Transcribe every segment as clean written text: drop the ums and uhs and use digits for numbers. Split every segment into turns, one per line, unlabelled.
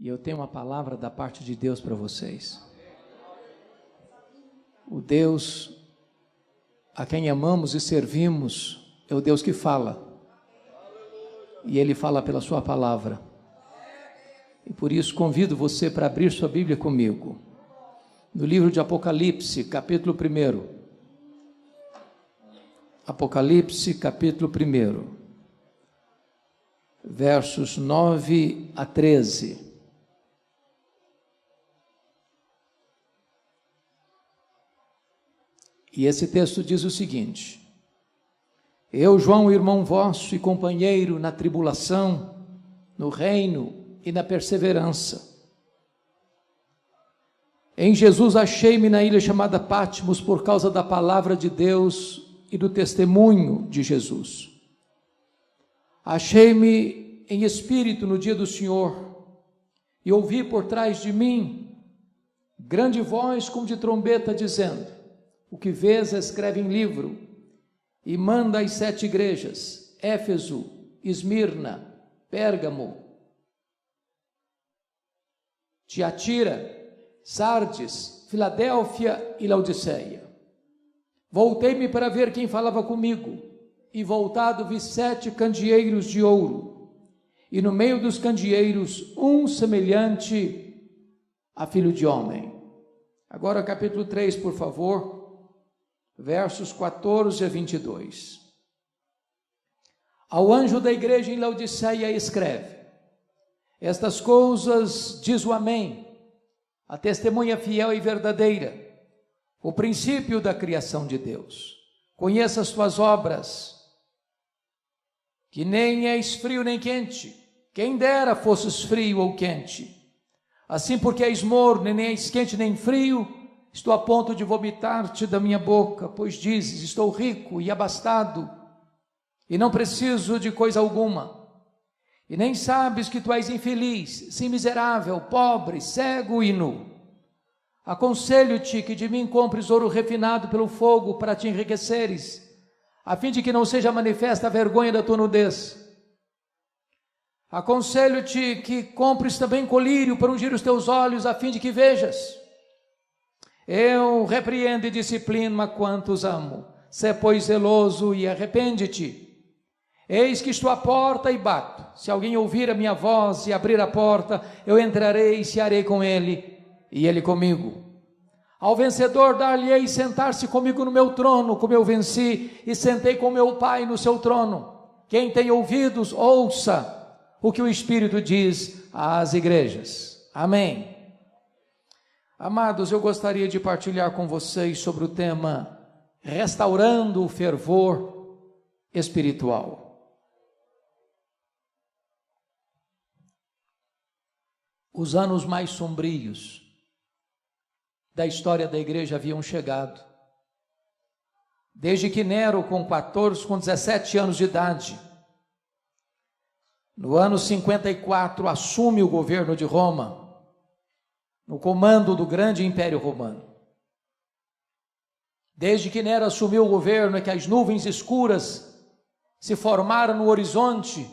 E eu tenho uma palavra da parte de Deus para vocês. O Deus a quem amamos e servimos é o Deus que fala. E Ele fala pela sua palavra. E por isso convido você para abrir sua Bíblia comigo. No livro de Apocalipse, capítulo 1. Apocalipse, capítulo 1. Versos 9 a 13. E esse texto diz o seguinte: Eu, João, irmão vosso e companheiro na tribulação, no reino e na perseverança. Em Jesus achei-me na ilha chamada Patmos por causa da palavra de Deus e do testemunho de Jesus. Achei-me em espírito no dia do Senhor e ouvi por trás de mim grande voz como de trombeta dizendo: O que vês escreve em livro e manda às 7 igrejas, Éfeso, Esmirna, Pérgamo, Tiatira, Sardes, Filadélfia e Laodiceia. Voltei-me para ver quem falava comigo, e voltado vi 7 candeeiros de ouro, e no meio dos candeeiros um semelhante a filho de homem. Agora capítulo 3, por favor, versos 14 a 22. Ao anjo da igreja em Laodiceia escreve: Estas coisas diz o Amém, a testemunha fiel e verdadeira, o princípio da criação de Deus. Conheça as tuas obras, que nem és frio nem quente, quem dera fosses frio ou quente. Assim, porque és morno, nem és quente nem frio, estou a ponto de vomitar-te da minha boca, pois dizes: estou rico e abastado, e não preciso de coisa alguma. E nem sabes que tu és infeliz, sim miserável, pobre, cego e nu. Aconselho-te que de mim compres ouro refinado pelo fogo para te enriqueceres, a fim de que não seja manifesta a vergonha da tua nudez. Aconselho-te que compres também colírio para ungir os teus olhos, a fim de que vejas. Eu repreendo e disciplino a quantos amo. Sê, pois, zeloso e arrepende-te. Eis que estou à porta e bato. Se alguém ouvir a minha voz e abrir a porta, eu entrarei e cearei com ele, e ele comigo. Ao vencedor dar-lhe-ei sentar-se comigo no meu trono, como eu venci e sentei com meu Pai no seu trono. Quem tem ouvidos, ouça o que o Espírito diz às igrejas. Amém. Amados, eu gostaria de partilhar com vocês sobre o tema restaurando o fervor espiritual. Os anos mais sombrios da história da igreja haviam chegado. Desde que Nero, com 17 anos de idade, no ano 54, assume o governo de Roma, no comando do grande Império Romano. Desde que Nero assumiu o governo é que as nuvens escuras se formaram no horizonte,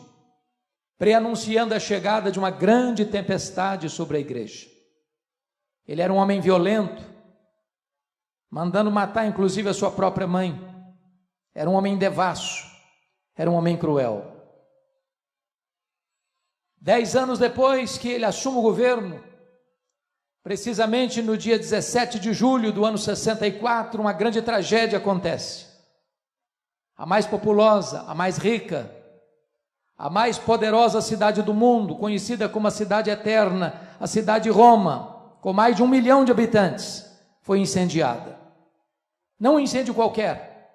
preanunciando a chegada de uma grande tempestade sobre a igreja. Ele era um homem violento, mandando matar inclusive a sua própria mãe. Era um homem devasso, era um homem cruel. 10 anos depois que ele assume o governo, precisamente no dia 17 de julho do ano 64, uma grande tragédia acontece. A mais populosa, a mais rica, a mais poderosa cidade do mundo, conhecida como a cidade eterna, a cidade de Roma, com mais de 1 milhão de habitantes, foi incendiada. Não um incêndio qualquer,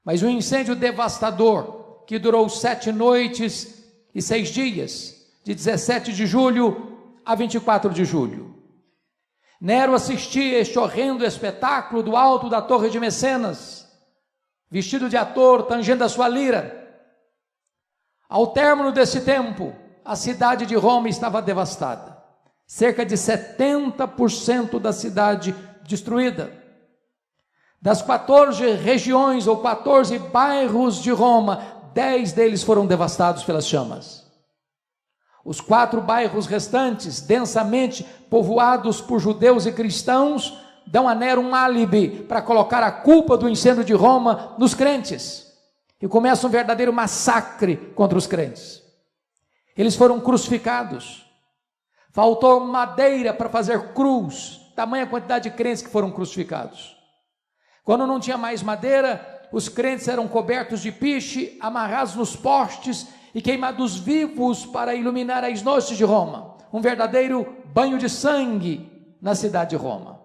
mas um incêndio devastador, que durou 7 noites e 6 dias, de 17 de julho a 24 de julho. Nero assistia este horrendo espetáculo do alto da Torre de Mecenas, vestido de ator, tangendo a sua lira. Ao término desse tempo, a cidade de Roma estava devastada. Cerca de 70% da cidade destruída. Das 14 regiões ou 14 bairros de Roma, 10 deles foram devastados pelas chamas. Os 4 bairros restantes, densamente povoados por judeus e cristãos, dão a Nero um álibi para colocar a culpa do incêndio de Roma nos crentes. E começa um verdadeiro massacre contra os crentes. Eles foram crucificados. Faltou madeira para fazer cruz, tamanha quantidade de crentes que foram crucificados. Quando não tinha mais madeira, os crentes eram cobertos de piche, amarrados nos postes e queimados vivos para iluminar as noites de Roma. Um verdadeiro banho de sangue na cidade de Roma.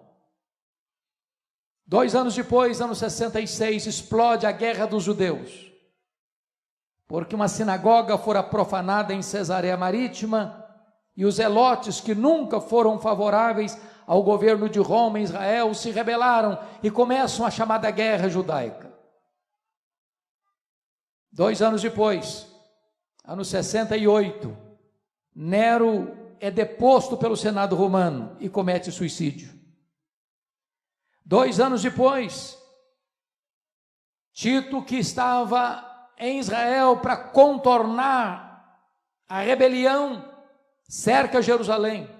2 anos depois, ano 66, explode a Guerra dos Judeus, porque uma sinagoga fora profanada em Cesareia Marítima, e os zelotes, que nunca foram favoráveis ao governo de Roma em Israel, se rebelaram e começam a chamada Guerra Judaica. 2 anos depois, ano 68, Nero é deposto pelo Senado romano e comete suicídio. 2 anos depois, Tito, que estava em Israel para contornar a rebelião, cerca Jerusalém,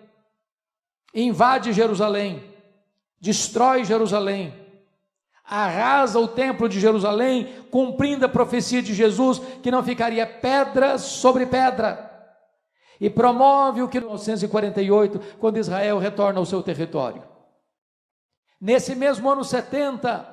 invade Jerusalém, destrói Jerusalém, arrasa o templo de Jerusalém, cumprindo a profecia de Jesus, que não ficaria pedra sobre pedra, e promove o que em 1948, quando Israel retorna ao seu território. Nesse mesmo ano 70,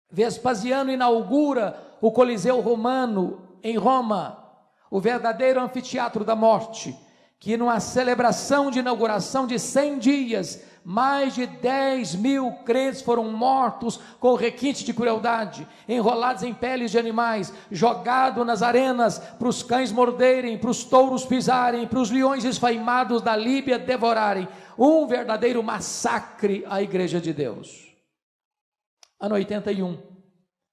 Vespasiano inaugura o Coliseu Romano em Roma, o verdadeiro anfiteatro da morte, que numa celebração de inauguração de 100 dias, mais de 10.000 crentes foram mortos com requinte de crueldade, enrolados em peles de animais, jogados nas arenas para os cães morderem, para os touros pisarem, para os leões esfaimados da Líbia devorarem. Um verdadeiro massacre à igreja de Deus. Ano 81,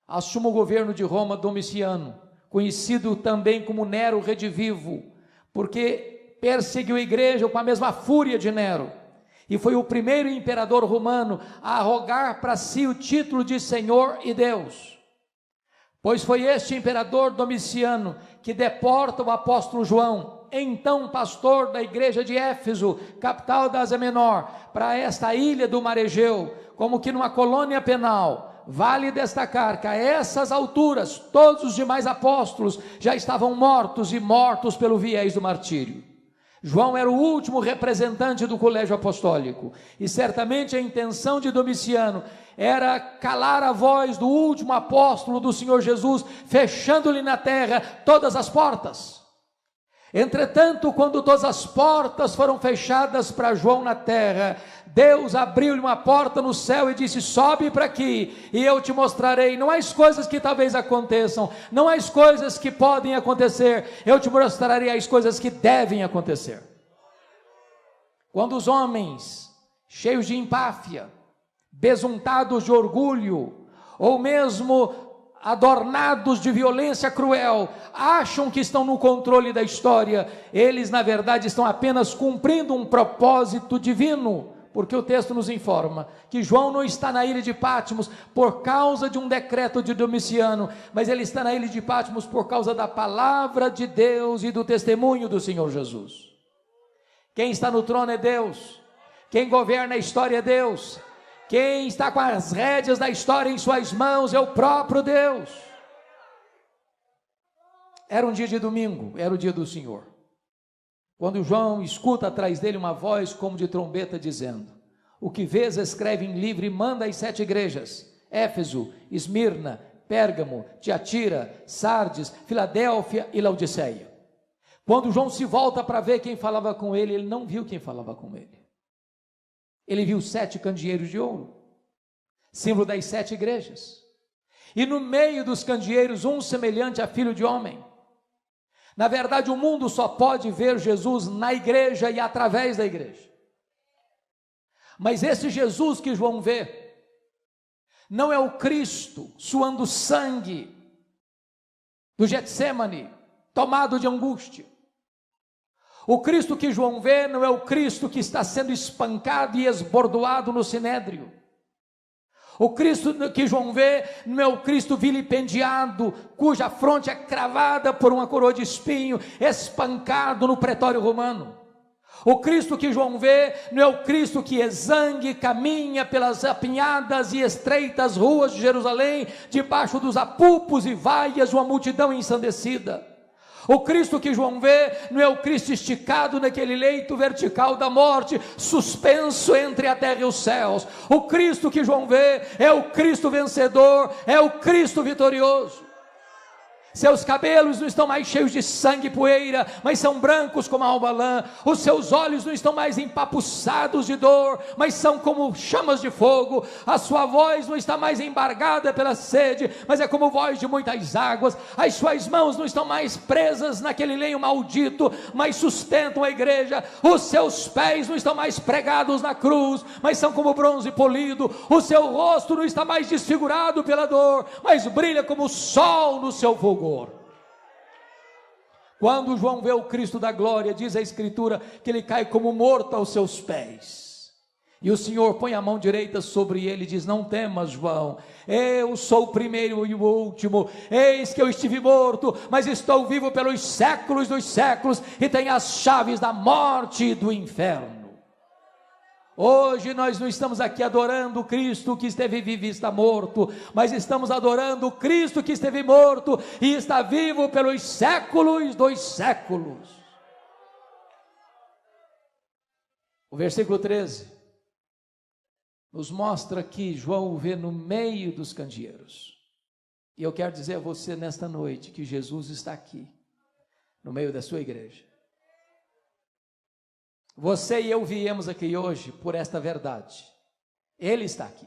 assume o governo de Roma Domiciano, conhecido também como Nero Redivivo, porque perseguiu a igreja com a mesma fúria de Nero, e foi o primeiro imperador romano a arrogar para si o título de Senhor e Deus, pois foi este imperador Domiciano que deporta o apóstolo João, então pastor da igreja de Éfeso, capital da Ásia Menor, para esta ilha do mar Egeu, como que numa colônia penal. Vale destacar que a essas alturas, todos os demais apóstolos já estavam mortos, e mortos pelo viés do martírio. João era o último representante do colégio apostólico, e certamente a intenção de Domiciano era calar a voz do último apóstolo do Senhor Jesus, fechando-lhe na terra todas as portas. Entretanto, quando todas as portas foram fechadas para João na terra, Deus abriu-lhe uma porta no céu e disse: sobe para aqui e eu te mostrarei, não as coisas que talvez aconteçam, não as coisas que podem acontecer, eu te mostrarei as coisas que devem acontecer. Quando os homens, cheios de empáfia, besuntados de orgulho, ou mesmo adornados de violência cruel, acham que estão no controle da história, eles na verdade estão apenas cumprindo um propósito divino, porque o texto nos informa que João não está na ilha de Patmos por causa de um decreto de Domiciano, mas ele está na ilha de Patmos por causa da palavra de Deus e do testemunho do Senhor Jesus. Quem está no trono é Deus, quem governa a história é Deus, quem está com as rédeas da história em suas mãos é o próprio Deus. Era um dia de domingo, era o dia do Senhor, quando João escuta atrás dele uma voz como de trombeta dizendo: o que vês escreve em livro e manda às 7 igrejas: Éfeso, Esmirna, Pérgamo, Tiatira, Sardes, Filadélfia e Laodiceia. Quando João se volta para ver quem falava com ele, ele não viu quem falava com ele. Ele viu 7 candeeiros de ouro, símbolo das 7 igrejas, e no meio dos candeeiros um semelhante a filho de homem. Na verdade, o mundo só pode ver Jesus na igreja e através da igreja. Mas esse Jesus que João vê não é o Cristo suando sangue do Getsêmani, tomado de angústia. O Cristo que João vê não é o Cristo que está sendo espancado e esbordoado no sinédrio. O Cristo que João vê não é o Cristo vilipendiado, cuja fronte é cravada por uma coroa de espinho, espancado no pretório romano. O Cristo que João vê não é o Cristo que exangue, caminha pelas apinhadas e estreitas ruas de Jerusalém, debaixo dos apupos e vaias de uma multidão ensandecida. O Cristo que João vê não é o Cristo esticado naquele leito vertical da morte, suspenso entre a terra e os céus. O Cristo que João vê é o Cristo vencedor, é o Cristo vitorioso. Seus cabelos não estão mais cheios de sangue e poeira, mas são brancos como a alba lã. Os seus olhos não estão mais empapuçados de dor, mas são como chamas de fogo. A sua voz não está mais embargada pela sede, mas é como voz de muitas águas. As suas mãos não estão mais presas naquele lenho maldito, mas sustentam a igreja. Os seus pés não estão mais pregados na cruz, mas são como bronze polido. O seu rosto não está mais desfigurado pela dor, mas brilha como o sol no seu fulgor. Quando João vê o Cristo da glória, diz a Escritura que ele cai como morto aos seus pés, e o Senhor põe a mão direita sobre ele e diz: não temas, João, eu sou o primeiro e o último, eis que eu estive morto, mas estou vivo pelos séculos dos séculos, e tenho as chaves da morte e do inferno. Hoje nós não estamos aqui adorando o Cristo que esteve vivo e está morto, mas estamos adorando o Cristo que esteve morto e está vivo pelos séculos dos séculos. O versículo 13 nos mostra que João o vê no meio dos candeeiros, e eu quero dizer a você nesta noite que Jesus está aqui, no meio da sua igreja. Você e eu viemos aqui hoje por esta verdade. Ele está aqui.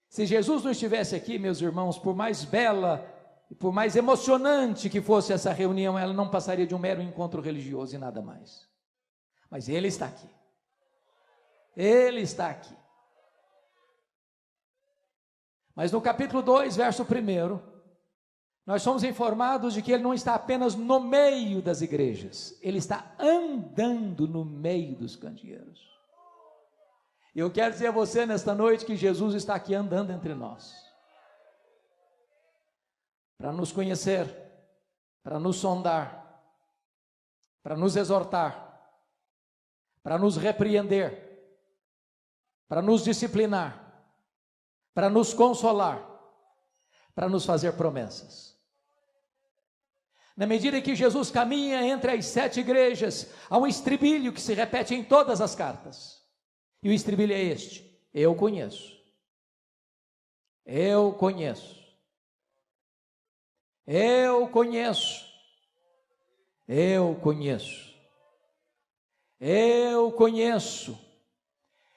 Se Jesus não estivesse aqui, meus irmãos, por mais bela e por mais emocionante que fosse essa reunião, ela não passaria de um mero encontro religioso e nada mais. Mas Ele está aqui. Ele está aqui. Mas no capítulo 2, verso 1, nós somos informados de que Ele não está apenas no meio das igrejas, Ele está andando no meio dos candeeiros. E eu quero dizer a você nesta noite que Jesus está aqui andando entre nós, para nos conhecer, para nos sondar, para nos exortar, para nos repreender, para nos disciplinar, para nos consolar, para nos fazer promessas. Na medida que Jesus caminha entre as 7 igrejas, há um estribilho que se repete em todas as cartas, e o estribilho é este: eu conheço, eu conheço, eu conheço, eu conheço, eu conheço,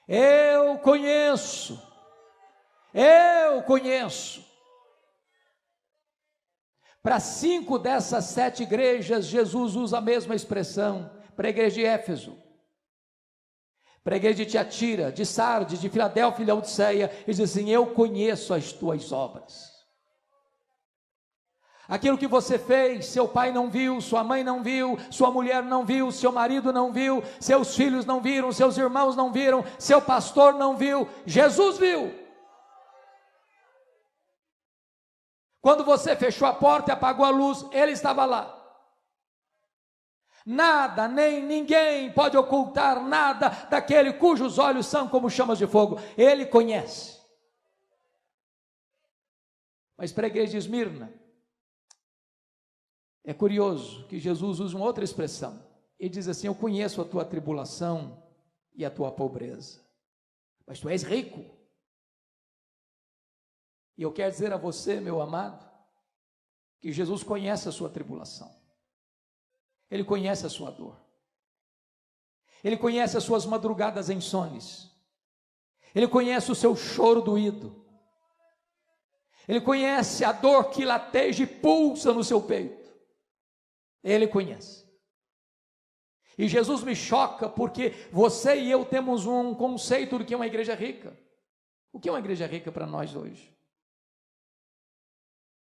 eu conheço, eu conheço. Para 5 dessas 7 igrejas, Jesus usa a mesma expressão. Para a igreja de Éfeso, para a igreja de Tiatira, de Sardes, de Filadélfia e de Laodiceia, ele diz assim: eu conheço as tuas obras. Aquilo que você fez, seu pai não viu, sua mãe não viu, sua mulher não viu, seu marido não viu, seus filhos não viram, seus irmãos não viram, seu pastor não viu, Jesus viu. Quando você fechou a porta e apagou a luz, Ele estava lá. Nada, nem ninguém pode ocultar nada daquele cujos olhos são como chamas de fogo. Ele conhece. Mas para a igreja de Esmirna, é curioso que Jesus usa uma outra expressão. Ele diz assim: eu conheço a tua tribulação e a tua pobreza, mas tu és rico. E eu quero dizer a você, meu amado, que Jesus conhece a sua tribulação, Ele conhece a sua dor, Ele conhece as suas madrugadas insones, Ele conhece o seu choro doído, Ele conhece a dor que lateja e pulsa no seu peito, Ele conhece. E Jesus me choca porque você e eu temos um conceito do que é uma igreja rica. O que é uma igreja rica para nós hoje?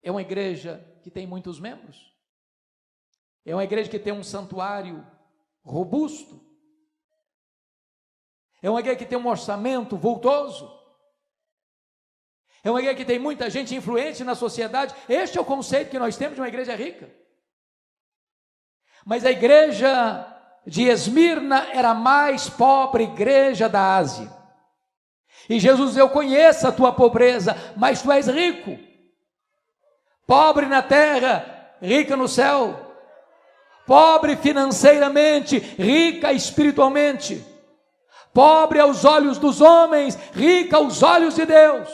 É uma igreja que tem muitos membros? É uma igreja que tem um santuário robusto? É uma igreja que tem um orçamento vultoso? É uma igreja que tem muita gente influente na sociedade. Este é o conceito que nós temos de uma igreja rica. Mas a igreja de Esmirna era a mais pobre igreja da Ásia. E Jesus diz: eu conheço a tua pobreza, mas tu és rico. Pobre na terra, rica no céu. Pobre financeiramente, rica espiritualmente. Pobre aos olhos dos homens, rica aos olhos de Deus.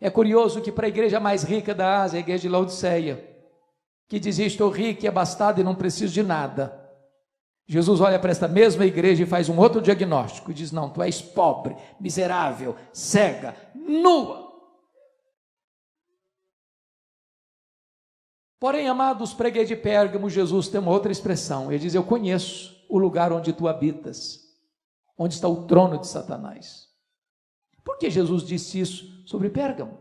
É curioso que para a igreja mais rica da Ásia, a igreja de Laodiceia, que dizia: estou rico e abastado e não preciso de nada, Jesus olha para esta mesma igreja e faz um outro diagnóstico e diz: não, tu és pobre, miserável, cega, nua. Porém, amados, para a igreja de Pérgamo, Jesus tem uma outra expressão. Ele diz: eu conheço o lugar onde tu habitas, onde está o trono de Satanás. Por que Jesus disse isso sobre Pérgamo?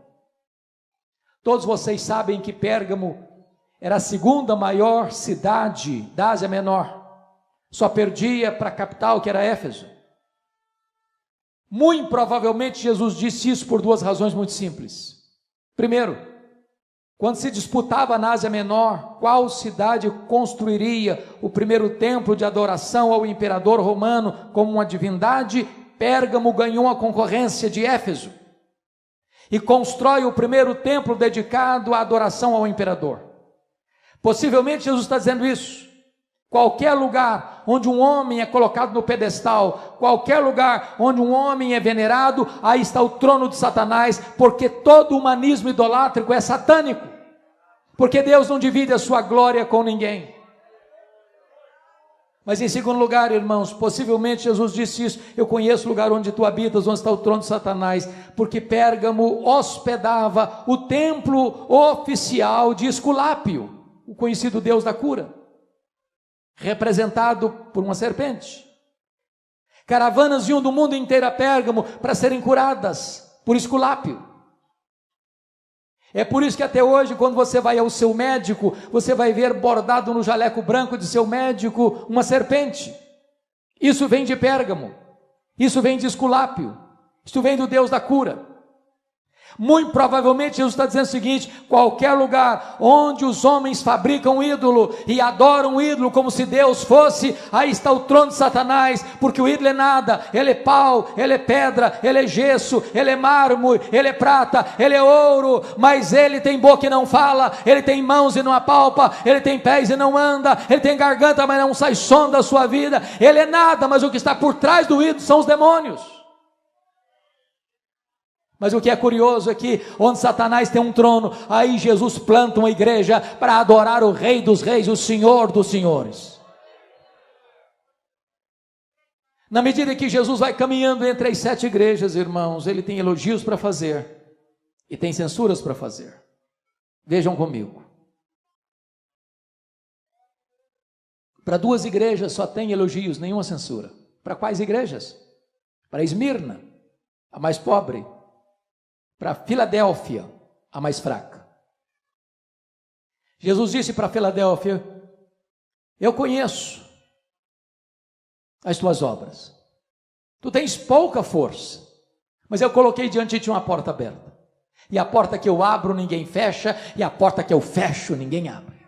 Todos vocês sabem que Pérgamo era a segunda maior cidade da Ásia Menor. Só perdia para a capital, que era Éfeso. Muito provavelmente Jesus disse isso por duas razões muito simples. Primeiro, quando se disputava na Ásia Menor qual cidade construiria o primeiro templo de adoração ao imperador romano como uma divindade, Pérgamo ganhou a concorrência de Éfeso e constrói o primeiro templo dedicado à adoração ao imperador. Possivelmente Jesus está dizendo isso. Qualquer lugar onde um homem é colocado no pedestal, qualquer lugar onde um homem é venerado, aí está o trono de Satanás, porque todo humanismo idolátrico é satânico, porque Deus não divide a sua glória com ninguém. Mas em segundo lugar, irmãos, possivelmente Jesus disse isso: eu conheço o lugar onde tu habitas, onde está o trono de Satanás, porque Pérgamo hospedava o templo oficial de Esculápio, o conhecido deus da cura, representado por uma serpente. Caravanas vinham do mundo inteiro a Pérgamo para serem curadas por Esculápio. É por isso que até hoje, quando você vai ao seu médico, você vai ver bordado no jaleco branco de seu médico uma serpente. Isso vem de Pérgamo, isso vem de Esculápio, isso vem do Deus da cura. Muito provavelmente Jesus está dizendo o seguinte: qualquer lugar onde os homens fabricam um ídolo e adoram um ídolo como se Deus fosse, aí está o trono de Satanás, porque o ídolo é nada, ele é pau, ele é pedra, ele é gesso, ele é mármore, ele é prata, ele é ouro, mas ele tem boca e não fala, ele tem mãos e não apalpa, ele tem pés e não anda, ele tem garganta mas não sai som da sua vida, ele é nada, mas o que está por trás do ídolo são os demônios. Mas o que é curioso é que onde Satanás tem um trono, aí Jesus planta uma igreja para adorar o Rei dos Reis, o Senhor dos Senhores. Na medida que Jesus vai caminhando entre as 7 igrejas, irmãos, ele tem elogios para fazer e tem censuras para fazer. Vejam comigo. Para 2 igrejas só tem elogios, nenhuma censura. Para quais igrejas? Para Esmirna, a mais pobre. Para Filadélfia, a mais fraca. Jesus disse para Filadélfia: eu conheço as tuas obras. Tu tens pouca força, mas eu coloquei diante de ti uma porta aberta. E a porta que eu abro, ninguém fecha, e a porta que eu fecho, ninguém abre.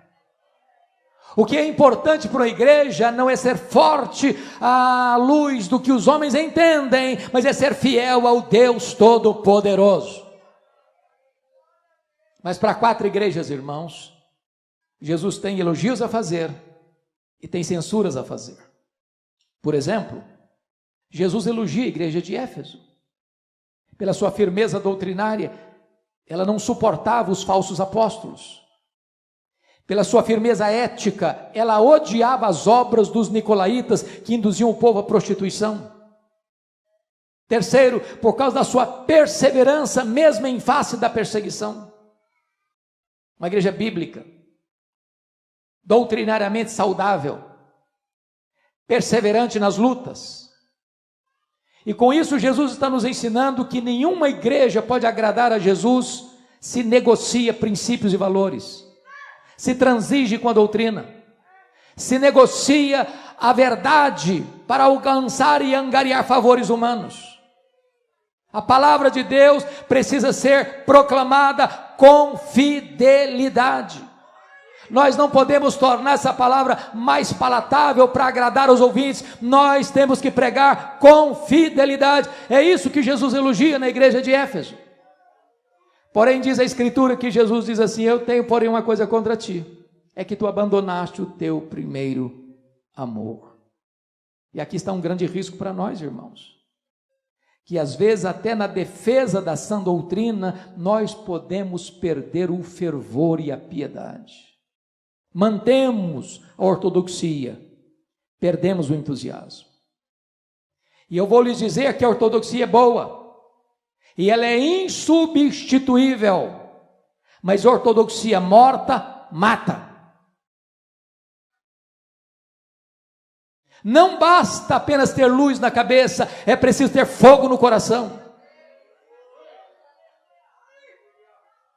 O que é importante para a igreja não é ser forte à luz do que os homens entendem, mas é ser fiel ao Deus Todo-Poderoso. Mas para 4 igrejas, irmãos, Jesus tem elogios a fazer e tem censuras a fazer. Por exemplo, Jesus elogia a igreja de Éfeso. Pela sua firmeza doutrinária, ela não suportava os falsos apóstolos. Pela sua firmeza ética, ela odiava as obras dos nicolaítas que induziam o povo à prostituição. Terceiro, por causa da sua perseverança, mesmo em face da perseguição. Uma igreja bíblica, doutrinariamente saudável, perseverante nas lutas. E com isso Jesus está nos ensinando que nenhuma igreja pode agradar a Jesus se negocia princípios e valores, se transige com a doutrina, se negocia a verdade para alcançar e angariar favores humanos. A palavra de Deus precisa ser proclamada com fidelidade. Nós não podemos tornar essa palavra mais palatável para agradar os ouvintes. Nós temos que pregar com fidelidade. É isso que Jesus elogia na igreja de Éfeso. Porém, diz a Escritura que Jesus diz assim: eu tenho, porém, uma coisa contra ti, é que tu abandonaste o teu primeiro amor. E aqui está um grande risco para nós, irmãos, que às vezes até na defesa da sã doutrina, nós podemos perder o fervor e a piedade. Mantemos a ortodoxia, perdemos o entusiasmo. E eu vou lhes dizer que a ortodoxia é boa, e ela é insubstituível, mas ortodoxia morta mata. Não basta apenas ter luz na cabeça, é preciso ter fogo no coração.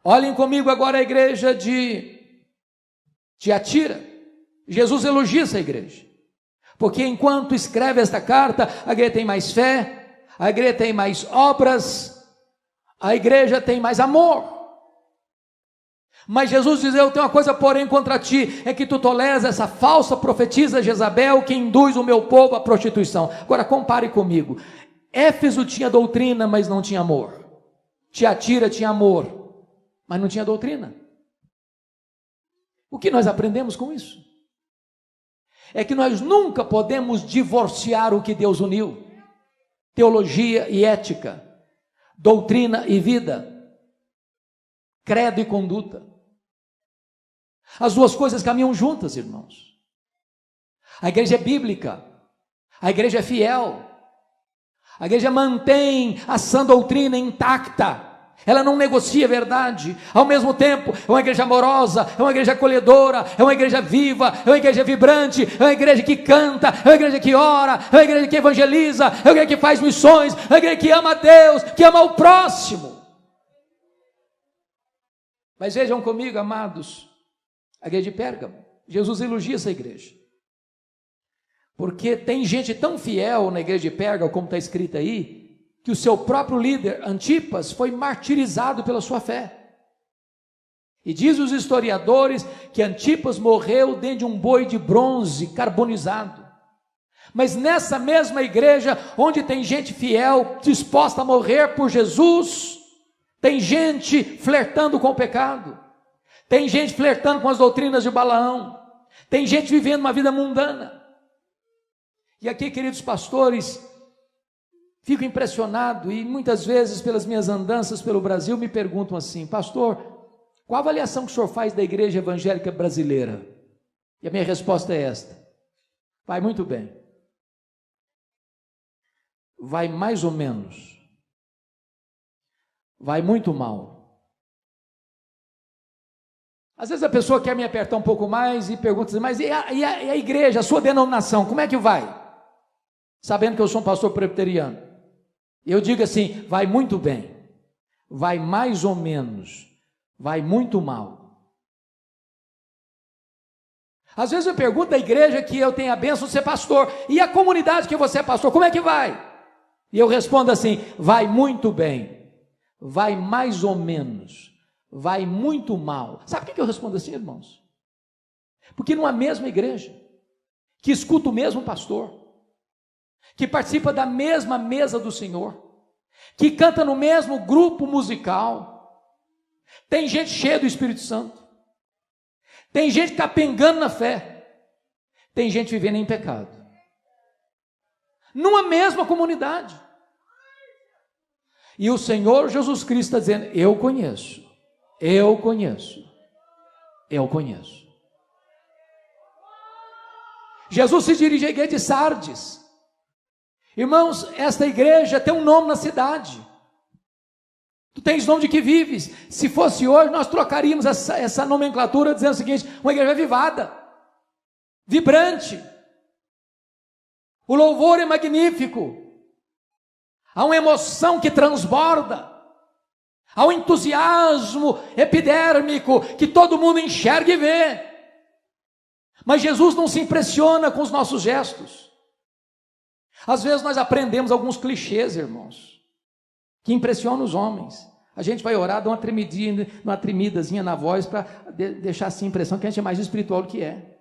Olhem comigo agora a igreja de Tiatira. Jesus elogia essa igreja, porque enquanto escreve esta carta, a igreja tem mais fé, a igreja tem mais obras, a igreja tem mais amor. Mas Jesus diz: eu tenho uma coisa porém contra ti, é que tu toleras essa falsa profetisa Jezabel, que induz o meu povo à prostituição. Agora compare comigo. Éfeso tinha doutrina, mas não tinha amor. Tiatira tinha amor, mas não tinha doutrina. O que nós aprendemos com isso? É que nós nunca podemos divorciar o que Deus uniu: teologia e ética, doutrina e vida, credo e conduta. As duas coisas caminham juntas, irmãos. A igreja é bíblica, a igreja é fiel, a igreja mantém a sã doutrina intacta, ela não negocia a verdade. Ao mesmo tempo, é uma igreja amorosa, é uma igreja acolhedora, é uma igreja viva, é uma igreja vibrante, é uma igreja que canta, é uma igreja que ora, é uma igreja que evangeliza, é uma igreja que faz missões, é uma igreja que ama a Deus, que ama o próximo. Mas vejam comigo, amados, a igreja de Pérgamo, Jesus elogia essa igreja, porque tem gente tão fiel na igreja de Pérgamo, como está escrito aí, que o seu próprio líder, Antipas, foi martirizado pela sua fé. E diz os historiadores que Antipas morreu dentro de um boi de bronze carbonizado. Mas nessa mesma igreja, onde tem gente fiel, disposta a morrer por Jesus, tem gente flertando com o pecado, tem gente flertando com as doutrinas de Balaão, tem gente vivendo uma vida mundana. E aqui, queridos pastores, fico impressionado, e muitas vezes pelas minhas andanças pelo Brasil me perguntam assim: pastor, qual a avaliação que o senhor faz da igreja evangélica brasileira? E a minha resposta é esta: vai muito bem, vai mais ou menos, vai muito mal. Às vezes a pessoa quer me apertar um pouco mais e pergunta assim: mas e a igreja, a sua denominação, como é que vai? Sabendo que eu sou um pastor presbiteriano. Eu digo assim: vai muito bem, vai mais ou menos, vai muito mal. Às vezes eu pergunto da igreja que eu tenho a bênção de ser pastor: e a comunidade que você é pastor, como é que vai? E eu respondo assim: vai muito bem, vai mais ou menos, vai muito mal. Sabe por que eu respondo assim, irmãos? Porque numa mesma igreja, que escuta o mesmo pastor, que participa da mesma mesa do Senhor, que canta no mesmo grupo musical, tem gente cheia do Espírito Santo, tem gente capengando na fé, tem gente vivendo em pecado, numa mesma comunidade. E o Senhor Jesus Cristo está dizendo: eu conheço. Jesus se dirige à igreja de Sardes. Irmãos, esta igreja tem um nome na cidade. Tu tens nome de que vives. Se fosse hoje, nós trocaríamos essa nomenclatura dizendo o seguinte: uma igreja avivada, vibrante, o louvor é magnífico, há uma emoção que transborda, há um entusiasmo epidérmico que todo mundo enxerga e vê. Mas Jesus não se impressiona com os nossos gestos. Às vezes nós aprendemos alguns clichês, irmãos, que impressiona os homens. A gente vai orar, dá uma tremidazinha na voz para deixar assim a impressão que a gente é mais espiritual do que é.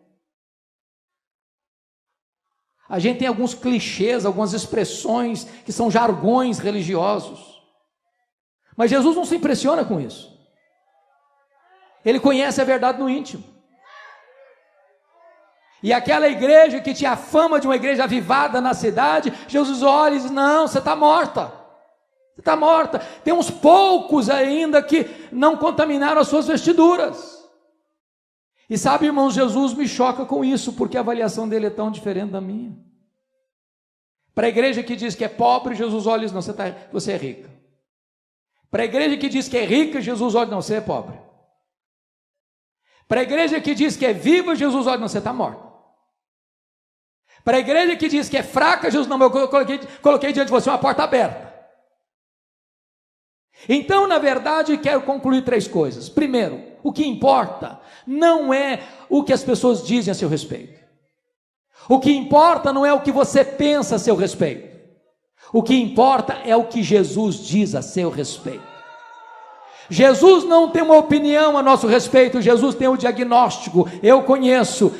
A gente tem alguns clichês, algumas expressões que são jargões religiosos. Mas Jesus não se impressiona com isso. Ele conhece a verdade no íntimo. E aquela igreja que tinha a fama de uma igreja avivada na cidade, Jesus olha e diz: não, você está morta. Você está morta. Tem uns poucos ainda que não contaminaram as suas vestiduras. E sabe, irmãos, Jesus me choca com isso, porque a avaliação dele é tão diferente da minha. Para a igreja que diz que é pobre, Jesus olha e diz: não, você é rica. Para a igreja que diz que é rica, Jesus olha: não, você é pobre. Para a igreja que diz que é viva, Jesus olha: não, você está morto. Para a igreja que diz que é fraca, Jesus: não, eu coloquei diante de você uma porta aberta. Então, na verdade, quero concluir 3 coisas. Primeiro, o que importa não é o que as pessoas dizem a seu respeito. O que importa não é o que você pensa a seu respeito. O que importa é o que Jesus diz a seu respeito. Jesus não tem uma opinião a nosso respeito, Jesus tem um diagnóstico. Eu conheço.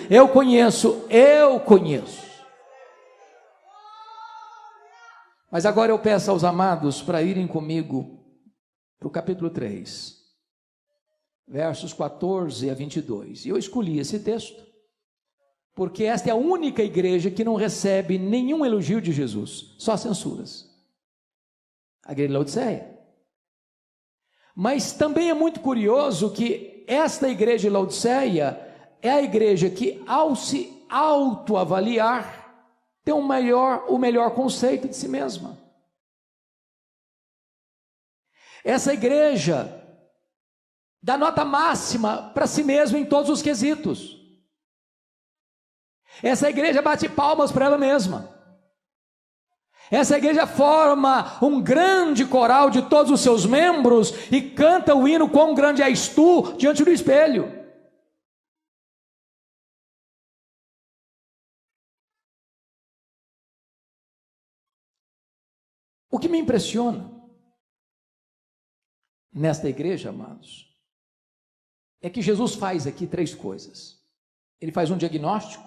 Mas agora eu peço aos amados para irem comigo para o capítulo 3, versos 14 a 22. E eu escolhi esse texto porque esta é a única igreja que não recebe nenhum elogio de Jesus, só censuras. A igreja de Laodiceia. Mas também é muito curioso que esta igreja de Laodiceia é a igreja que, ao se autoavaliar, tem o melhor conceito de si mesma. Essa igreja dá nota máxima para si mesma em todos os quesitos. Essa igreja bate palmas para ela mesma. Essa igreja forma um grande coral de todos os seus membros e canta o hino "Quão grande és tu" diante do espelho. O que me impressiona nesta igreja, amados, é que Jesus faz aqui 3 coisas. Ele faz um diagnóstico,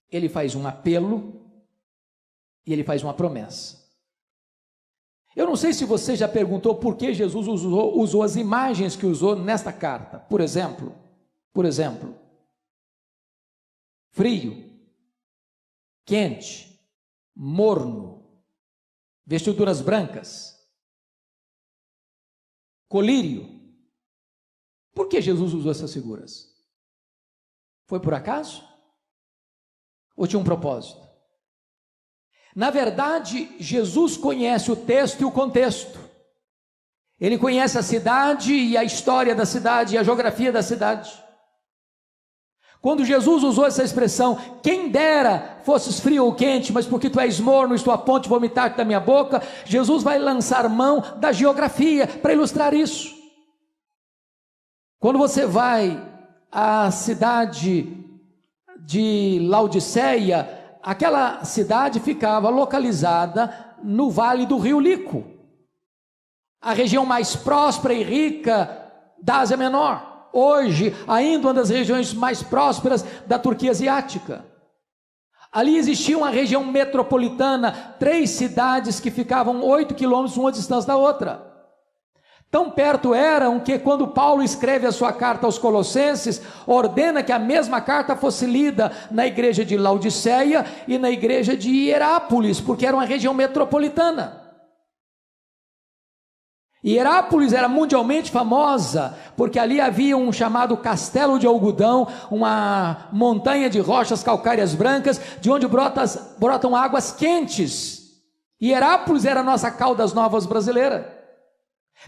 ele faz um apelo e ele faz uma promessa. Eu não sei se você já perguntou por que Jesus usou as imagens que usou nesta carta. Por exemplo, frio, quente, morno, vestiduras brancas, colírio. Por que Jesus usou essas figuras? Foi por acaso? Ou tinha um propósito? Na verdade, Jesus conhece o texto e o contexto. Ele conhece a cidade e a história da cidade e a geografia da cidade. Quando Jesus usou essa expressão: quem dera fosses frio ou quente, mas porque tu és morno, estou a ponto de vomitar-te da minha boca, Jesus vai lançar mão da geografia para ilustrar isso. Quando você vai à cidade de Laodiceia, aquela cidade ficava localizada no vale do rio Lico, a região mais próspera e rica da Ásia Menor. Hoje, ainda uma das regiões mais prósperas da Turquia Asiática. Ali existia uma região metropolitana, 3 cidades que ficavam 8 quilômetros uma distância da outra. Tão perto eram que, quando Paulo escreve a sua carta aos Colossenses, ordena que a mesma carta fosse lida na igreja de Laodiceia e na igreja de Hierápolis, porque era uma região metropolitana. Hierápolis era mundialmente famosa, porque ali havia um chamado Castelo de Algodão, uma montanha de rochas calcárias brancas, de onde brotam águas quentes. Hierápolis era a nossa Caldas Novas brasileira.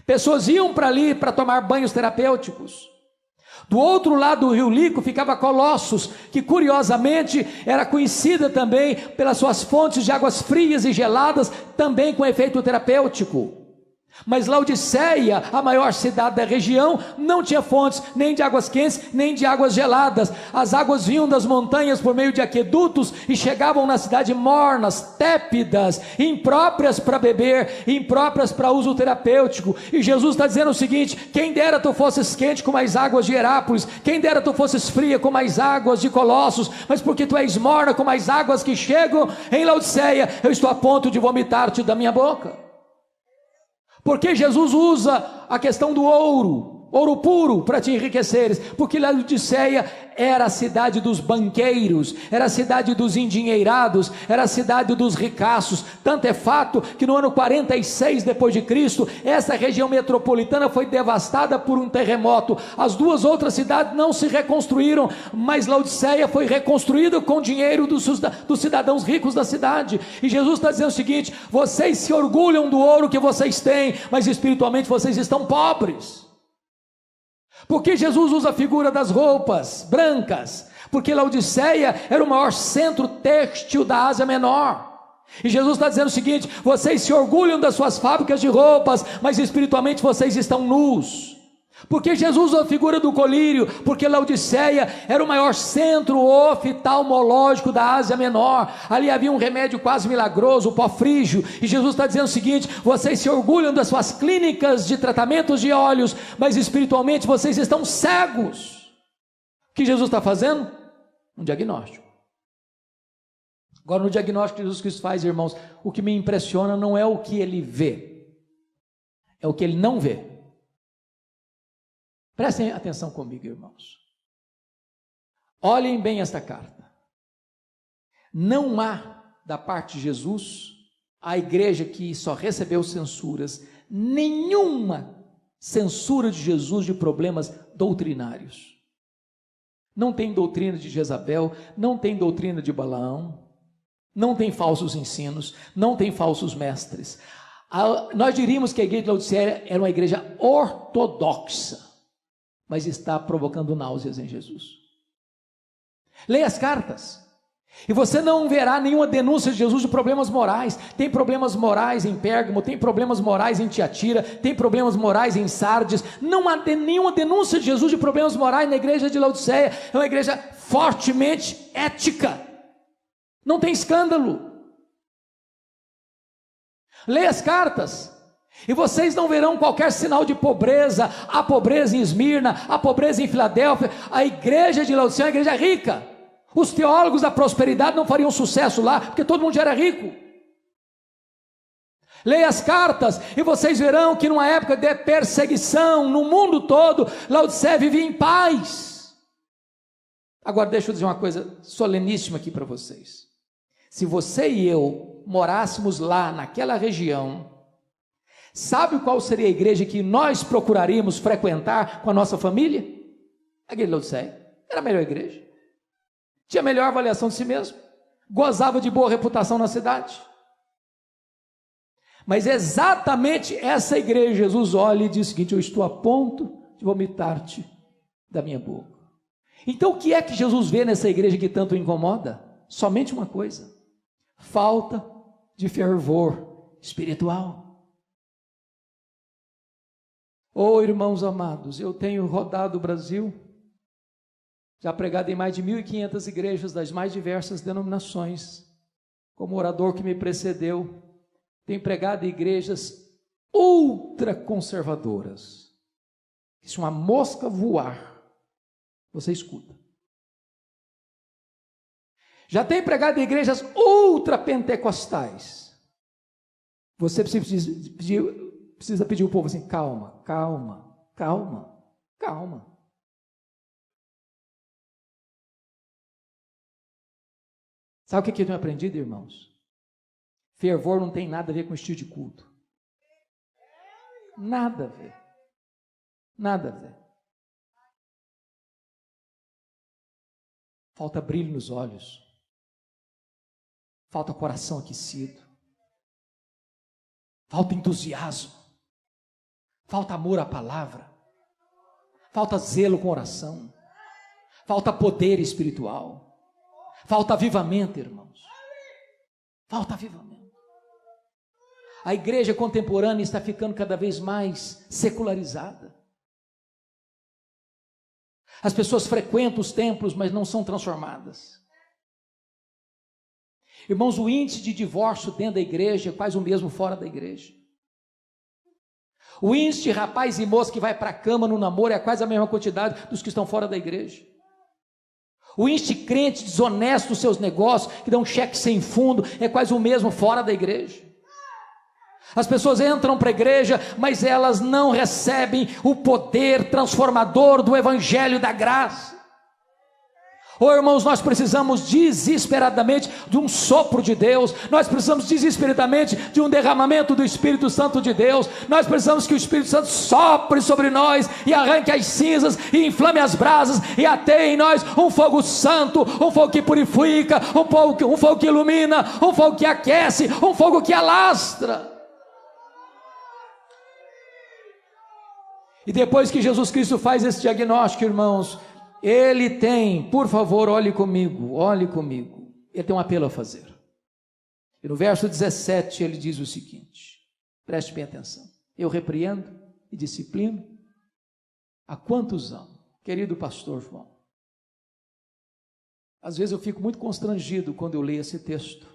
Pessoas iam para ali para tomar banhos terapêuticos. Do outro lado do rio Lico ficava Colossos, que curiosamente era conhecida também pelas suas fontes de águas frias e geladas, também com efeito terapêutico. Mas Laodiceia, a maior cidade da região, não tinha fontes nem de águas quentes, nem de águas geladas. As águas vinham das montanhas por meio de aquedutos e chegavam na cidade mornas, tépidas, impróprias para beber, impróprias para uso terapêutico. E Jesus está dizendo o seguinte: quem dera tu fosses quente como as águas de Herápolis, quem dera tu fosses fria como as águas de Colossos, mas porque tu és morna como as águas que chegam em Laodiceia, eu estou a ponto de vomitar-te da minha boca. Porque Jesus usa a questão do ouro puro para te enriqueceres, porque Laodiceia era a cidade dos banqueiros, era a cidade dos endinheirados, era a cidade dos ricaços. Tanto é fato que no ano 46 depois de Cristo, essa região metropolitana foi devastada por um terremoto. As duas outras cidades não se reconstruíram, mas Laodiceia foi reconstruída com dinheiro dos cidadãos ricos da cidade. E Jesus está dizendo o seguinte: vocês se orgulham do ouro que vocês têm, mas espiritualmente vocês estão pobres. Porque Jesus usa a figura das roupas brancas? Porque Laodiceia era o maior centro têxtil da Ásia Menor. E Jesus está dizendo o seguinte: vocês se orgulham das suas fábricas de roupas, mas espiritualmente vocês estão nus. Porque Jesus usa a figura do colírio? Porque Laodiceia era o maior centro oftalmológico da Ásia Menor. Ali havia um remédio quase milagroso, o pó frígio. E Jesus está dizendo o seguinte: vocês se orgulham das suas clínicas de tratamentos de olhos, mas espiritualmente vocês estão cegos. O que Jesus está fazendo? Um diagnóstico. Agora, no diagnóstico que Jesus Cristo faz, irmãos, o que me impressiona não é o que ele vê, é o que ele não vê. Prestem atenção comigo, irmãos. Olhem bem esta carta. Não há, da parte de Jesus, a igreja que só recebeu censuras, nenhuma censura de Jesus de problemas doutrinários. Não tem doutrina de Jezabel, não tem doutrina de Balaão, não tem falsos ensinos, não tem falsos mestres. Nós diríamos que a igreja de Laodiceia era uma igreja ortodoxa, mas está provocando náuseas em Jesus. Leia as cartas, e você não verá nenhuma denúncia de Jesus de problemas morais. Tem problemas morais em Pérgamo, tem problemas morais em Tiatira, tem problemas morais em Sardes. Não há nenhuma denúncia de Jesus de problemas morais na igreja de Laodiceia. É uma igreja fortemente ética, não tem escândalo. Leia as cartas, e vocês não verão qualquer sinal de pobreza. Há pobreza em Esmirna, há pobreza em Filadélfia. A igreja de Laodiceia é uma igreja rica. Os teólogos da prosperidade não fariam sucesso lá, porque todo mundo já era rico. Leia as cartas, e vocês verão que numa época de perseguição no mundo todo, Laodiceia vivia em paz. Agora deixa eu dizer uma coisa soleníssima aqui para vocês. Se você e eu morássemos lá naquela região, sabe qual seria a igreja que nós procuraríamos frequentar com a nossa família? A igreja de Laodiceia. Era a melhor igreja, tinha a melhor avaliação de si mesmo, gozava de boa reputação na cidade. Mas exatamente essa igreja, Jesus olha e diz o seguinte: eu estou a ponto de vomitar-te da minha boca. Então o que é que Jesus vê nessa igreja que tanto o incomoda? Somente uma coisa: falta de fervor espiritual. Oh, irmãos amados, eu tenho rodado o Brasil, já pregado em mais de 1.500 igrejas das mais diversas denominações. Como orador que me precedeu, tenho pregado em igrejas ultraconservadoras. Se uma mosca voar, você escuta. Já tenho pregado em igrejas ultrapentecostais. Você precisa pedir ao povo assim: calma, calma, calma, calma. Sabe o que eu tenho aprendido, irmãos? Fervor não tem nada a ver com estilo de culto. Nada a ver. Nada a ver. Falta brilho nos olhos. Falta coração aquecido. Falta entusiasmo. Falta amor à palavra. Falta zelo com oração. Falta poder espiritual. Falta avivamento, irmãos. Falta avivamento. A igreja contemporânea está ficando cada vez mais secularizada. As pessoas frequentam os templos, mas não são transformadas. Irmãos, o índice de divórcio dentro da igreja é quase o mesmo fora da igreja. O índice de rapaz e moça que vai para a cama no namoro é quase a mesma quantidade dos que estão fora da igreja. O índice de crente desonesto nos seus negócios, que dá um cheque sem fundo, é quase o mesmo fora da igreja. As pessoas entram para a igreja, mas elas não recebem o poder transformador do evangelho da graça. Oh, irmãos, nós precisamos desesperadamente de um sopro de Deus, nós precisamos desesperadamente de um derramamento do Espírito Santo de Deus, nós precisamos que o Espírito Santo sopre sobre nós e arranque as cinzas e inflame as brasas e ateie em nós um fogo santo, um fogo que purifica, um fogo que ilumina, um fogo que aquece, um fogo que alastra. E depois que Jesus Cristo faz esse diagnóstico, irmãos, Ele tem, por favor, olhe comigo, Ele tem um apelo a fazer. E no verso 17 ele diz o seguinte, preste bem atenção: eu repreendo e disciplino a quantos amo. Querido pastor João, às vezes eu fico muito constrangido quando eu leio esse texto,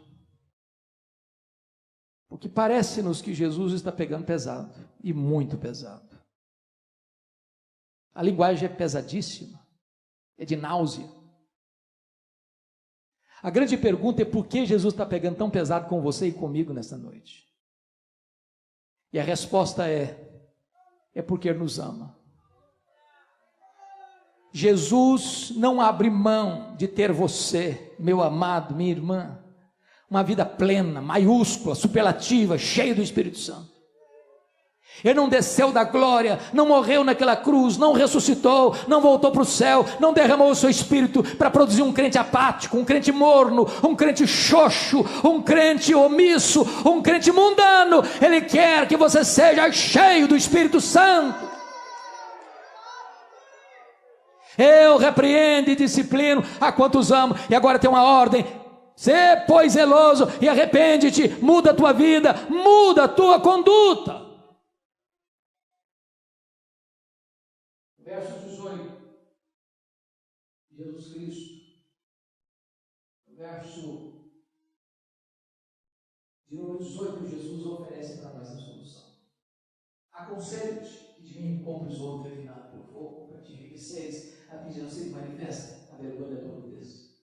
porque parece-nos que Jesus está pegando pesado, e muito pesado. A linguagem é pesadíssima, é de náusea. A grande pergunta é por que Jesus está pegando tão pesado com você e comigo nessa noite? E a resposta é porque Ele nos ama. Jesus não abre mão de ter você, meu amado, minha irmã, uma vida plena, maiúscula, superlativa, cheia do Espírito Santo. Ele não desceu da glória, não morreu naquela cruz, não ressuscitou, não voltou para o céu, não derramou o seu espírito para produzir um crente apático, um crente morno, um crente xoxo, um crente omisso, um crente mundano. Ele quer que você seja cheio do Espírito Santo. Eu repreendo e disciplino a quantos amo. E agora tem uma ordem: sê, pois, zeloso e arrepende-te, muda a tua vida, muda a tua conduta. Verso 18, Jesus Cristo, verso de número 18, Jesus oferece para nós a solução. Aconselho-te que de mim compres ouro refinado pelo fogo, para te enriqueceres, a fim de não ser manifesta a vergonha da tua nudez.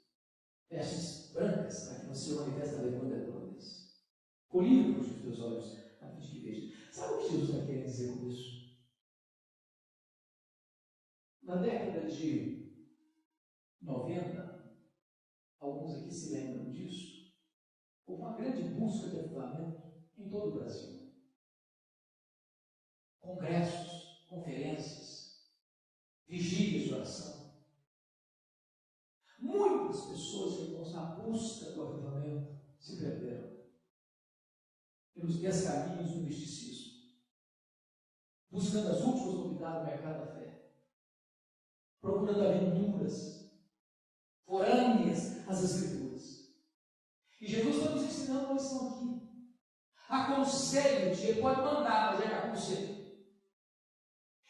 Vestes brancas, para que não se manifeste a vergonha da tua nudez. Colírio para os teus olhos, a fim de que vejas. Sabe o que Jesus está querendo dizer com isso? Na década de 90, alguns aqui se lembram disso, houve uma grande busca de avivamento em todo o Brasil. Congressos, conferências, vigílias de oração. Muitas pessoas, irmãos, na busca do avivamento, se perderam pelos descaminhos do misticismo, buscando as últimas novidades do mercado da fé, procurando aventuras forâneas às Escrituras. E Jesus está nos ensinando uma lição aqui. Aconselho-te, Ele pode mandar, mas Ele aconselha.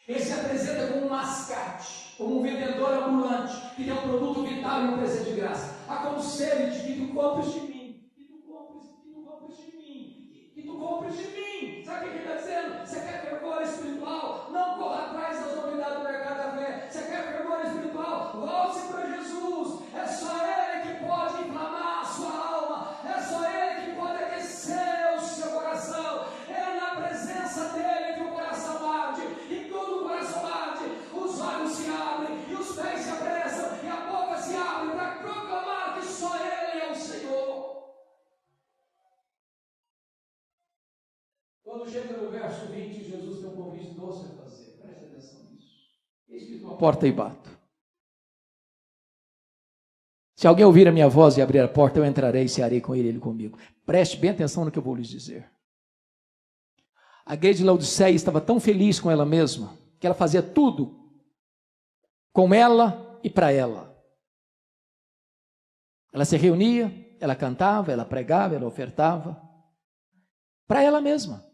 Ele se apresenta como um mascate, como um vendedor ambulante, que tem um produto vital e um presente de graça. Aconselho-te que tu compres de mim, que tu compres de mim, que tu compres de mim. Sabe o que Ele está dizendo? Você quer fervor espiritual? Não corra atrás das novidades do mercado da fé. Você quer fervor espiritual? Volte-se para Jesus. É só Ele que pode inflamar a sua alma. É só Ele que pode aquecer o seu coração. É na presença dEle que o coração arde. E quando o coração arde, os olhos se abrem e os pés se apressam e a boca se abre para proclamar que só Ele é o Senhor. Quando chega no verso 20, Jesus tem um convite doce a fazer. Preste atenção nisso. Eis que estou à porta e bato. Se alguém ouvir a minha voz e abrir a porta, eu entrarei e cearei com ele comigo. Preste bem atenção no que eu vou lhes dizer. A igreja de Laodiceia estava tão feliz com ela mesma, que ela fazia tudo com ela e para ela. Ela se reunia, ela cantava, ela pregava, ela ofertava. para ela mesma.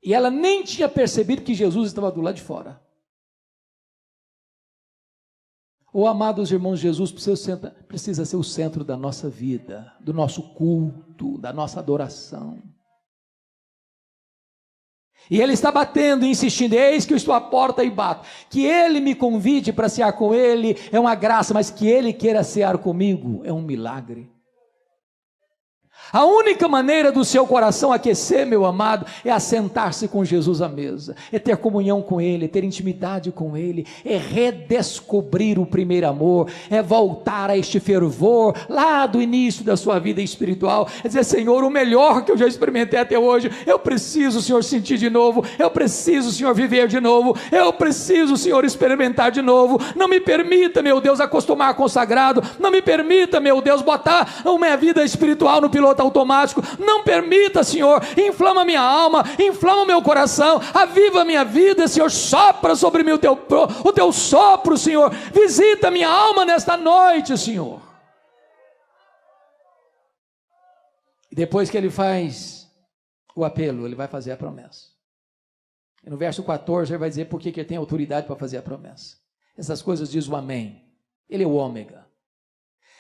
E ela nem tinha percebido que Jesus estava do lado de fora. Oh, amados irmãos, Jesus precisa ser o centro da nossa vida, do nosso culto, da nossa adoração. E Ele está batendo, insistindo, eis que eu estou à porta e bato. Que Ele me convide para cear com Ele é uma graça, mas que Ele queira cear comigo é um milagre. A única maneira do seu coração aquecer, meu amado, é assentar-se com Jesus à mesa, é ter comunhão com Ele, é ter intimidade com Ele, é redescobrir o primeiro amor, é voltar a este fervor lá do início da sua vida espiritual, é dizer, Senhor, o melhor que eu já experimentei até hoje, eu preciso, Senhor, sentir de novo, eu preciso, Senhor, viver de novo, eu preciso, Senhor, experimentar de novo. Não me permita, meu Deus, acostumar com o sagrado, não me permita, meu Deus, botar a minha vida espiritual no piloto automático, não permita, Senhor, inflama minha alma, inflama meu coração, aviva minha vida, Senhor, sopra sobre mim o teu sopro, Senhor, visita minha alma nesta noite, Senhor. E depois que Ele faz o apelo, Ele vai fazer a promessa. E no verso 14 Ele vai dizer por que Ele tem autoridade para fazer a promessa. Essas coisas diz o amém. Ele é o ômega.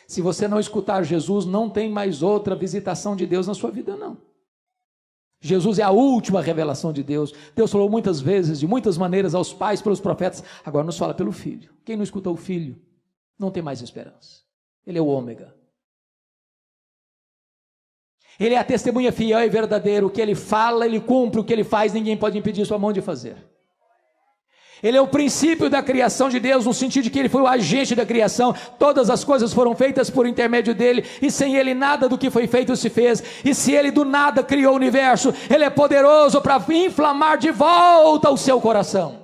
Se você não escutar Jesus, não tem mais outra visitação de Deus na sua vida, não. Jesus é a última revelação de Deus. Deus falou muitas vezes, de muitas maneiras, aos pais, pelos profetas, agora nos fala pelo Filho. Quem não escuta o Filho, não tem mais esperança. Ele é o ômega. Ele é a testemunha fiel e verdadeira. O que Ele fala, Ele cumpre. O que Ele faz, ninguém pode impedir sua mão de fazer. Ele é o princípio da criação de Deus, no sentido de que Ele foi o agente da criação, todas as coisas foram feitas por intermédio dEle, e sem Ele nada do que foi feito se fez, e se Ele do nada criou o universo, Ele é poderoso para inflamar de volta o seu coração.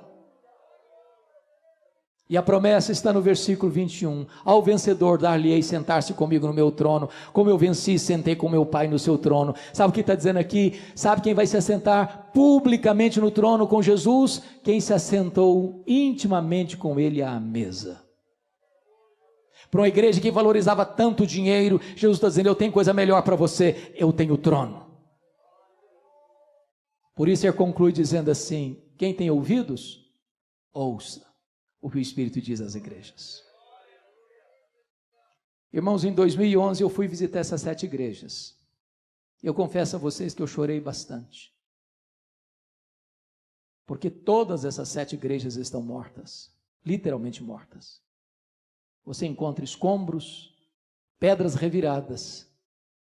E a promessa está no versículo 21, ao vencedor dar-lhe-ei sentar-se comigo no meu trono, como eu venci e sentei com meu Pai no seu trono. Sabe o que está dizendo aqui? Sabe quem vai se assentar publicamente no trono com Jesus? Quem se assentou intimamente com Ele à mesa. Para uma igreja que valorizava tanto dinheiro, Jesus está dizendo, eu tenho coisa melhor para você, eu tenho o trono. Por isso ele conclui dizendo assim, quem tem ouvidos, ouça o que o Espírito diz às igrejas. Irmãos, em 2011 eu fui visitar essas 7 igrejas. Eu confesso a vocês que eu chorei bastante. Porque todas essas 7 igrejas estão mortas. Literalmente mortas. Você encontra escombros, pedras reviradas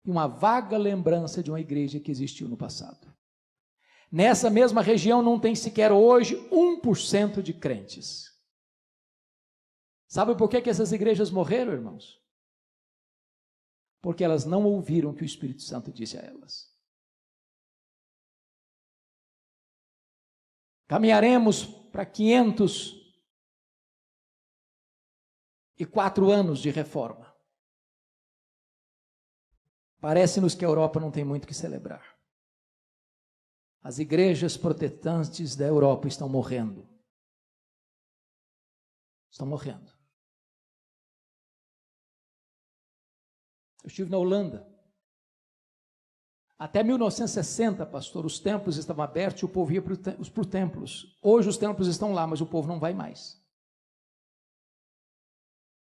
e uma vaga lembrança de uma igreja que existiu no passado. Nessa mesma região não tem sequer hoje 1% de crentes. Sabe por que essas igrejas morreram, irmãos? Porque elas não ouviram o que o Espírito Santo disse a elas. Caminharemos para 504 anos de reforma. Parece-nos que a Europa não tem muito o que celebrar. As igrejas protestantes da Europa estão morrendo. Estão morrendo. Eu estive na Holanda. Até 1960, pastor, os templos estavam abertos e o povo ia para os templos. Hoje os templos estão lá, mas o povo não vai mais.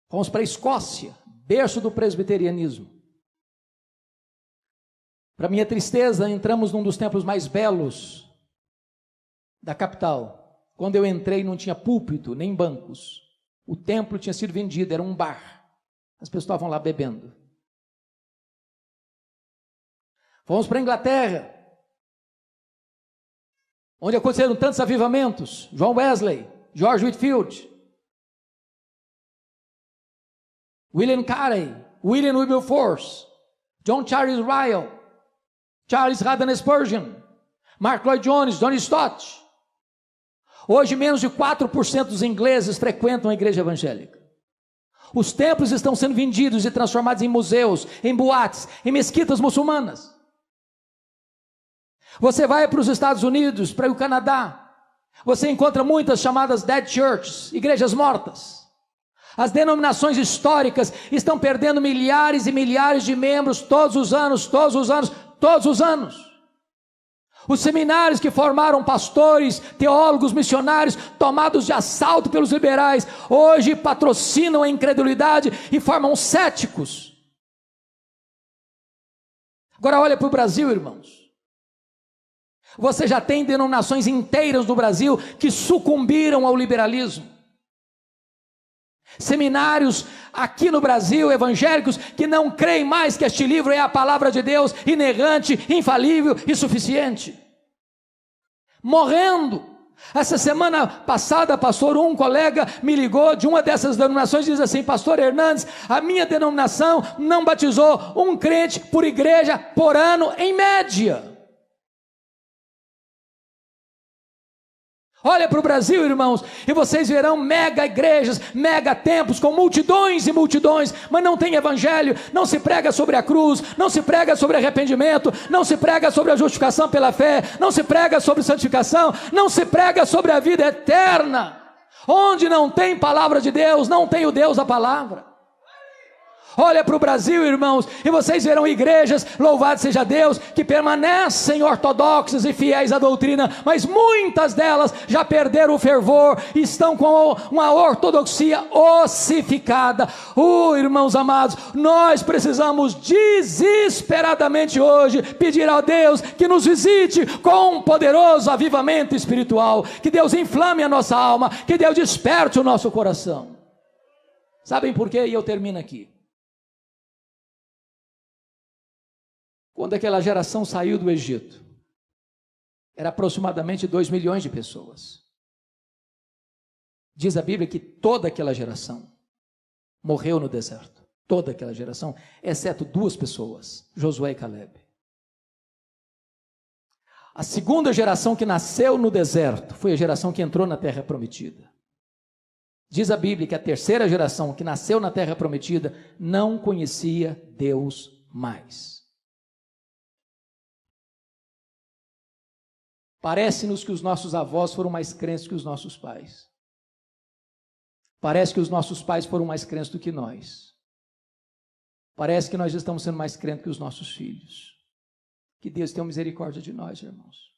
Fomos para a Escócia, berço do presbiterianismo. Para minha tristeza, entramos num dos templos mais belos da capital. Quando eu entrei, não tinha púlpito, nem bancos. O templo tinha sido vendido, era um bar. As pessoas estavam lá bebendo. Fomos para a Inglaterra, onde aconteceram tantos avivamentos. John Wesley, George Whitefield, William Carey, William Wilberforce, John Charles Ryle, Charles Haddon Spurgeon, Mark Lloyd Jones, John Stott. Hoje menos de 4% dos ingleses frequentam a igreja evangélica. Os templos estão sendo vendidos e transformados em museus, em boates, em mesquitas muçulmanas. Você vai para os Estados Unidos, para o Canadá, você encontra muitas chamadas dead churches, igrejas mortas. As denominações históricas estão perdendo milhares e milhares de membros todos os anos, todos os anos. Os seminários que formaram pastores, teólogos, missionários, tomados de assalto pelos liberais, hoje patrocinam a incredulidade e formam céticos. Agora olha para o Brasil, irmãos. Você já tem denominações inteiras no Brasil que sucumbiram ao liberalismo. Seminários aqui no Brasil, evangélicos, que não creem mais que este livro é a palavra de Deus, inerrante, infalível e suficiente. Morrendo. Essa semana passada, pastor, um colega me ligou de uma dessas denominações e diz assim: pastor Hernandes, a minha denominação não batizou um crente por igreja por ano, em média. Olha para o Brasil, irmãos, e vocês verão mega igrejas, mega templos, com multidões e multidões, mas não tem evangelho, não se prega sobre a cruz, não se prega sobre arrependimento, não se prega sobre a justificação pela fé, não se prega sobre santificação, não se prega sobre a vida eterna. Onde não tem palavra de Deus, não tem o Deus da palavra. Olha para o Brasil, irmãos, e vocês verão igrejas, louvado seja Deus, que permanecem ortodoxas e fiéis à doutrina, mas muitas delas já perderam o fervor, e estão com uma ortodoxia ossificada. Irmãos amados, nós precisamos desesperadamente hoje pedir a Deus que nos visite com um poderoso avivamento espiritual, que Deus inflame a nossa alma, que Deus desperte o nosso coração. Sabem por quê? E eu termino aqui. Quando aquela geração saiu do Egito, era aproximadamente 2 milhões de pessoas. Diz a Bíblia que toda aquela geração morreu no deserto. Toda aquela geração, exceto 2 pessoas, Josué e Caleb. A segunda geração que nasceu no deserto foi a geração que entrou na terra prometida. Diz a Bíblia que a terceira geração que nasceu na terra prometida não conhecia Deus mais. Parece-nos que os nossos avós foram mais crentes que os nossos pais. Parece que os nossos pais foram mais crentes do que nós. Parece que nós estamos sendo mais crentes que os nossos filhos. Que Deus tenha misericórdia de nós, irmãos.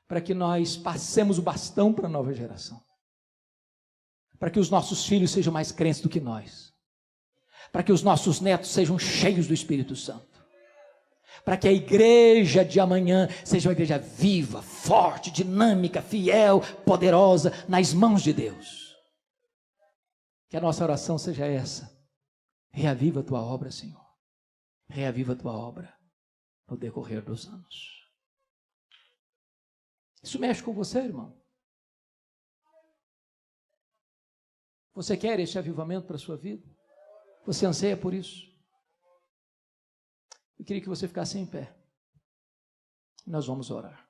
Para que nós passemos o bastão para a nova geração. Para que os nossos filhos sejam mais crentes do que nós. Para que os nossos netos sejam cheios do Espírito Santo. Para que a igreja de amanhã seja uma igreja viva, forte, dinâmica, fiel, poderosa, nas mãos de Deus. Que a nossa oração seja essa: reaviva a tua obra, Senhor. Reaviva a tua obra no decorrer dos anos. Isso mexe com você, irmão? Você quer esse avivamento para a sua vida? Você anseia por isso? Eu queria que você ficasse em pé. Nós vamos orar.